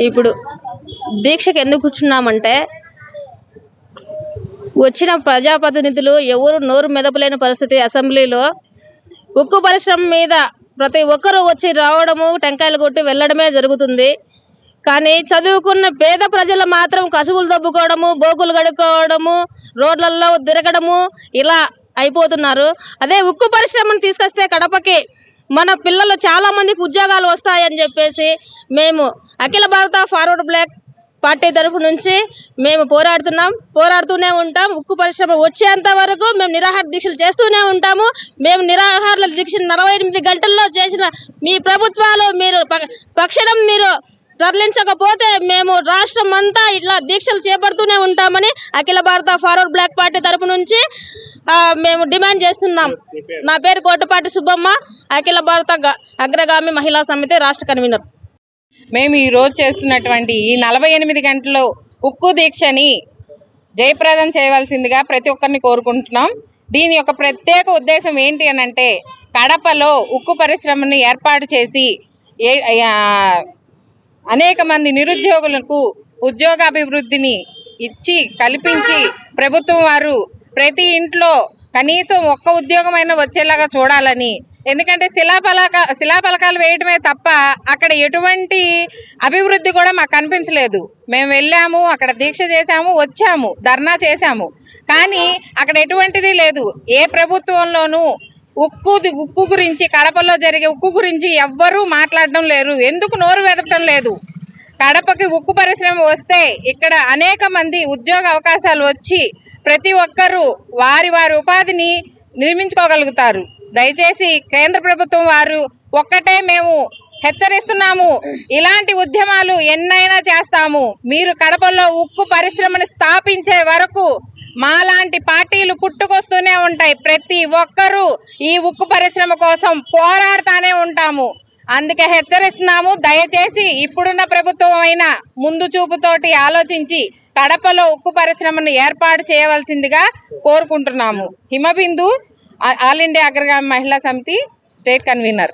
ఇప్పుడు దీక్షకు ఎందుకు కూర్చున్నామంటే వచ్చిన ప్రజాప్రతినిధులు ఎవరు నోరు మెదపలేని పరిస్థితి. అసెంబ్లీలో ఉక్కు పరిశ్రమ మీద ప్రతి ఒక్కరూ వచ్చి రావడము, టెంకాయలు కొట్టి వెళ్ళడమే జరుగుతుంది. కానీ చదువుకున్న పేద ప్రజలు మాత్రం కసువులు దబ్బుకోవడము, బోకులు కడుక్కోవడము, రోడ్లలో తిరగడము ఇలా అయిపోతున్నారు. అదే ఉక్కు పరిశ్రమను తీసుకొస్తే కడపకి మన పిల్లలు చాలా మందికి ఉద్యోగాలు వస్తాయని చెప్పేసి మేము అఖిల భారత ఫార్వర్డ్ బ్లాక్ పార్టీ తరఫు నుంచి మేము పోరాడుతూనే ఉంటాం. ఉక్కు పరిశ్రమ వచ్చేంత వరకు మేము నిరాహార దీక్షలు చేస్తూనే ఉంటాము. మేము నిరాహార దీక్ష 48 గంటల్లో చేసిన మీ ప్రభుత్వాలు మీరు తక్షణం మీరు తరలించకపోతే మేము రాష్ట్రం అంతా ఇట్లా దీక్షలు చేపడుతూనే ఉంటామని అఖిల భారత ఫార్వర్డ్ బ్లాక్ పార్టీ తరఫు నుంచి మేము డిమాండ్ చేస్తున్నాం. నా పేరు కోటపాటి సుబ్బమ్మ, అఖిల భారత అగ్రగామి మహిళా సమితి రాష్ట్ర కన్వీనర్. మేము ఈరోజు చేస్తున్నటువంటి ఈ 48 గంటల ఉక్కు దీక్షని జయప్రదం చేయవలసిందిగా ప్రతి ఒక్కరిని కోరుకుంటున్నాం. దీని యొక్క ప్రత్యేక ఉద్దేశం ఏంటి అనంటే, కడపలో ఉక్కు పరిశ్రమని ఏర్పాటు చేసి అనేక మంది నిరుద్యోగులకు ఉద్యోగాభివృద్ధిని కల్పించి ప్రభుత్వం వారు ప్రతి ఇంట్లో కనీసం ఒక్క ఉద్యోగమైనా వచ్చేలాగా చూడాలని. ఎందుకంటే శిలాఫలకాలు వేయటమే తప్ప అక్కడ ఎటువంటి అభివృద్ధి కూడా మాకు కనిపించలేదు. మేము వెళ్ళాము, అక్కడ దీక్ష చేశాము, వచ్చాము, ధర్నా చేశాము, కానీ అక్కడ ఎటువంటిది లేదు. ఏ ప్రభుత్వంలోనూ ఉక్కు గురించి, కడపలో జరిగే ఉక్కు గురించి ఎవ్వరూ మాట్లాడడం లేరు. ఎందుకు నోరు వెదపడం లేదు? కడపకి ఉక్కు పరిశ్రమ వస్తే ఇక్కడ అనేక మంది ఉద్యోగ అవకాశాలు వచ్చి ప్రతి ఒక్కరూ వారి ఉపాధిని నిర్మించుకోగలుగుతారు. దయచేసి కేంద్ర ప్రభుత్వం వారు ఒక్కటే మేము హెచ్చరిస్తున్నాము, ఇలాంటి ఉద్యమాలు ఎన్నైనా చేస్తాము. మీరు కడపలో ఉక్కు పరిశ్రమను స్థాపించే వరకు మాలాంటి పార్టీలు పుట్టుకొస్తూనే ఉంటాయి. ప్రతి ఒక్కరూ ఈ ఉక్కు పరిశ్రమ కోసం పోరాడుతూనే ఉంటాము. అందుకే హెచ్చరిస్తున్నాము. దయచేసి ఇప్పుడున్న ప్రభుత్వం అయినా ముందు చూపుతోటి ఆలోచించి కడపలో ఉక్కు పరిశ్రమను ఏర్పాటు చేయవలసిందిగా కోరుకుంటున్నాము. హిమబిందు, ఆల్ ఇండియా అగ్రగామి మహిళా సమితి స్టేట్ కన్వీనర్.